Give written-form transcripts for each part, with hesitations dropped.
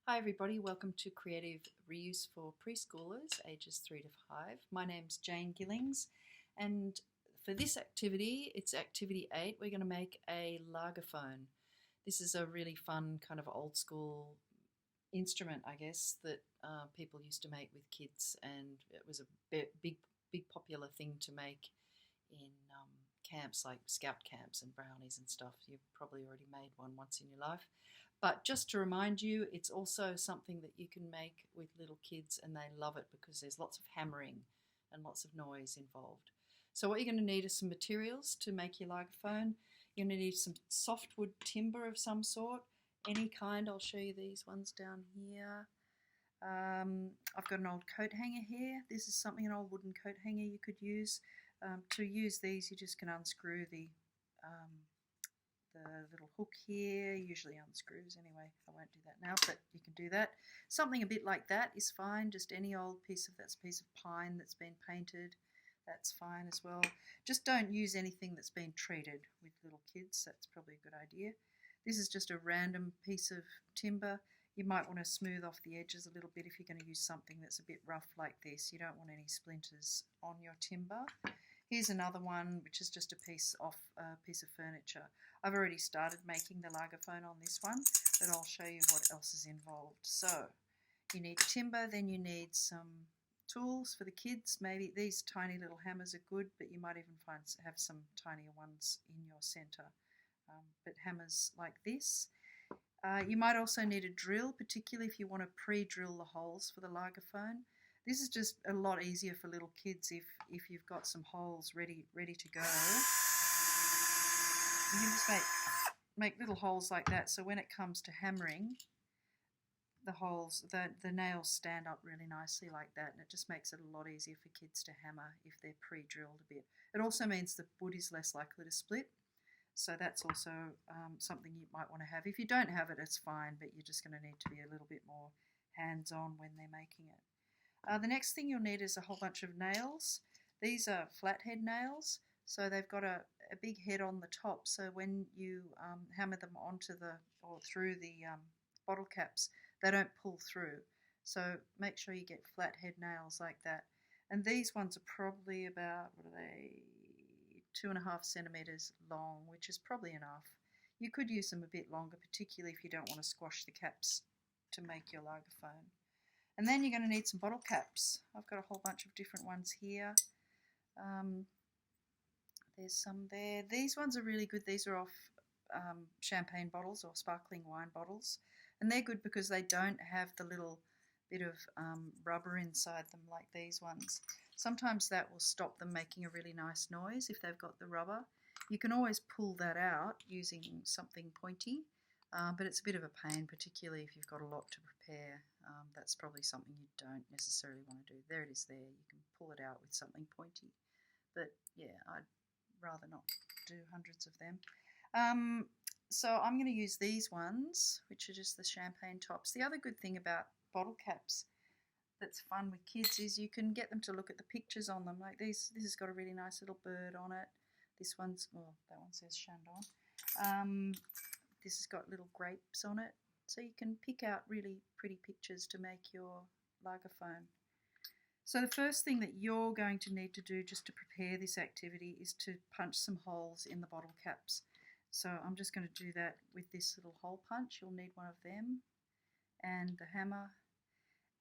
Hi everybody, welcome to Creative Reuse for Preschoolers ages 3 to 5. My name's Jane Gillings, and for this activity, it's activity 8, we're going to make a Lagerphone. This is a really fun kind of old school instrument, I guess, that people used to make with kids, and it was a big popular thing to make in camps like scout camps and brownies and stuff. You've probably already made one once in your life. But just to remind you, it's also something that you can make with little kids and they love it because there's lots of hammering and lots of noise involved. So what you're going to need is some materials to make your Lagerphone. You're going to need some softwood timber of some sort, any kind. I'll show you these ones down here. I've got an old coat hanger here. This is something, an old wooden coat hanger you could use. To use these, you just can unscrew the little hook here, usually unscrews anyway. I won't do that now, but you can do that. Something a bit like that is fine, just any old piece of pine that's been painted, that's fine as well. Just don't use anything that's been treated with little kids, that's probably a good idea. This is just a random piece of timber. You might want to smooth off the edges a little bit if you're going to use something that's a bit rough like this. You don't want any splinters on your timber. Here's another one, which is just a piece of furniture. I've already started making the Lagerphone on this one, but I'll show you what else is involved. So you need timber, then you need some tools for the kids. Maybe these tiny little hammers are good, but you might even have some tinier ones in your centre. But hammers like this. You might also need a drill, particularly if you want to pre-drill the holes for the Lagerphone. This is just a lot easier for little kids if you've got some holes ready to go. You can just make little holes like that, so when it comes to hammering, the nails stand up really nicely like that, and it just makes it a lot easier for kids to hammer if they're pre-drilled a bit. It also means the wood is less likely to split, so that's also something you might want to have. If you don't have it, it's fine, but you're just going to need to be a little bit more hands-on when they're making it. The next thing you'll need is a whole bunch of nails. These are flathead nails, so they've got a big head on the top, so when you hammer them through the bottle caps, they don't pull through. So make sure you get flathead nails like that. And these ones are probably about, 2.5 centimetres long, which is probably enough. You could use them a bit longer, particularly if you don't want to squash the caps to make your Lagerphone. And then you're going to need some bottle caps. I've got a whole bunch of different ones here. There's some there. These ones are really good. These are off champagne bottles or sparkling wine bottles. And they're good because they don't have the little bit of rubber inside them like these ones. Sometimes that will stop them making a really nice noise if they've got the rubber. You can always pull that out using something pointy, but it's a bit of a pain, particularly if you've got a lot to prepare. That's probably something you don't necessarily want to do. There it is there. You can pull it out with something pointy. But yeah, I'd rather not do hundreds of them. So I'm going to use these ones, which are just the champagne tops. The other good thing about bottle caps that's fun with kids is you can get them to look at the pictures on them. Like this has got a really nice little bird on it. This one's, well, that one says Chandon. This has got little grapes on it. So you can pick out really pretty pictures to make your Lagerphone. So the first thing that you're going to need to do just to prepare this activity is to punch some holes in the bottle caps. So I'm just going to do that with this little hole punch. You'll need one of them and the hammer.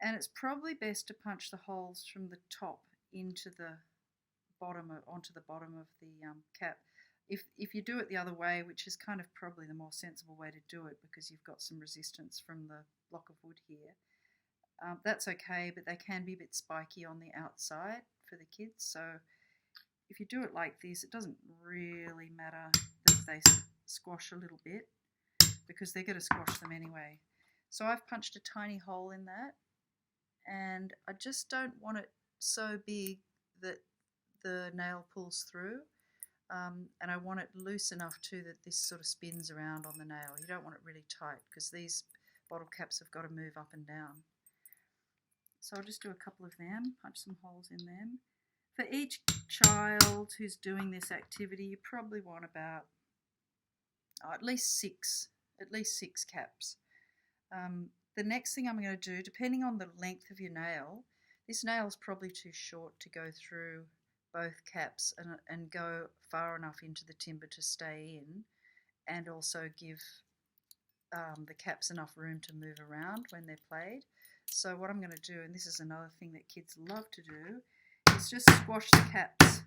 And it's probably best to punch the holes from the top into the onto the bottom of the cap. If you do it the other way, which is kind of probably the more sensible way to do it because you've got some resistance from the block of wood here, that's okay, but they can be a bit spiky on the outside for the kids. So if you do it like this, it doesn't really matter that they squash a little bit because they're going to squash them anyway. So I've punched a tiny hole in that, and I just don't want it so big that the nail pulls through. And I want it loose enough too that this sort of spins around on the nail. You don't want it really tight because these bottle caps have got to move up and down. So I'll just do a couple of them, punch some holes in them. For each child who's doing this activity, you probably want about at least six caps. the next thing I'm going to do, depending on the length of your nail, this nail is probably too short to go through both caps and go far enough into the timber to stay in, and also give the caps enough room to move around when they're played. So what I'm going to do, and this is another thing that kids love to do, is just squash the caps.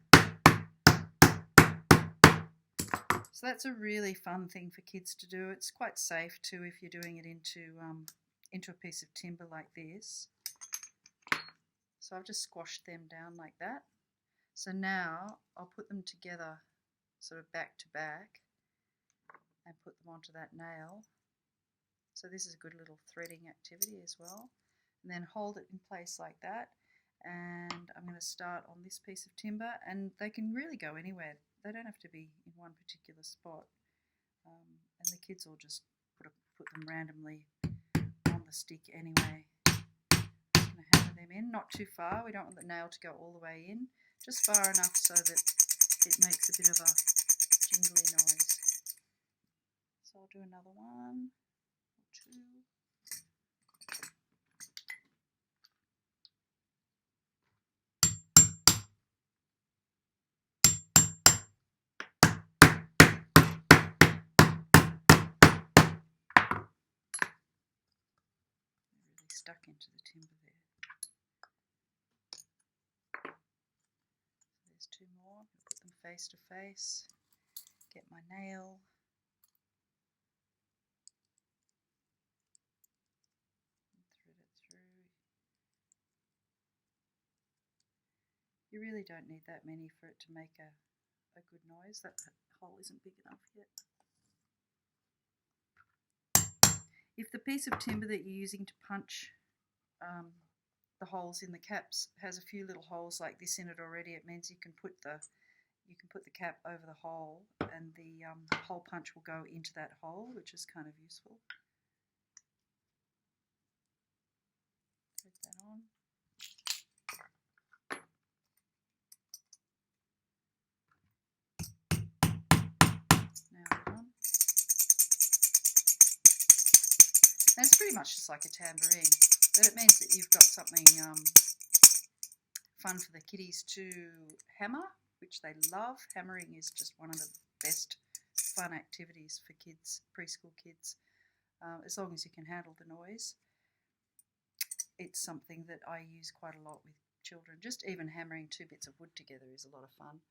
So that's a really fun thing for kids to do. It's quite safe too if you're doing it into a piece of timber like this. So I've just squashed them down like that. So now I'll put them together sort of back to back and put them onto that nail. So this is a good little threading activity as well. And then hold it in place like that. And I'm going to start on this piece of timber, and they can really go anywhere. They don't have to be in one particular spot. And the kids will just put them randomly on the stick anyway. Just going to hammer them in, not too far. We don't want the nail to go all the way in, just far enough so that it makes a bit of a jingly noise. So I'll do another one or two. Stuck into the timber there. So there's two more. Put them face to face. Get my nail. And thread it through. You really don't need that many for it to make a good noise. That hole isn't big enough yet. If the piece of timber that you're using to punch the holes in the caps has a few little holes like this in it already, it means you can put the cap over the hole, and the hole punch will go into that hole, which is kind of useful. Thread that on. Now we're done. And it's pretty much just like a tambourine, but it means that you've got something fun for the kiddies to hammer, which they love. Hammering is just one of the best fun activities for kids, preschool kids, as long as you can handle the noise. It's something that I use quite a lot with children. Just even hammering two bits of wood together is a lot of fun.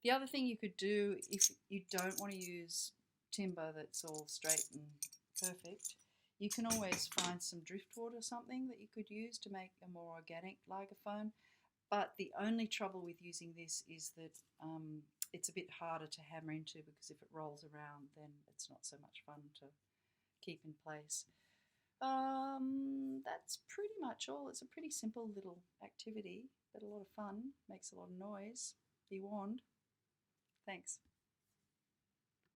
The other thing you could do, if you don't want to use timber that's all straight and perfect, you can always find some driftwood or something that you could use to make a more organic Lagerphone. But the only trouble with using this is that it's a bit harder to hammer into, because if it rolls around, then it's not so much fun to keep in place. That's pretty much all. It's a pretty simple little activity, but a lot of fun. Makes a lot of noise. Be warned. Thanks.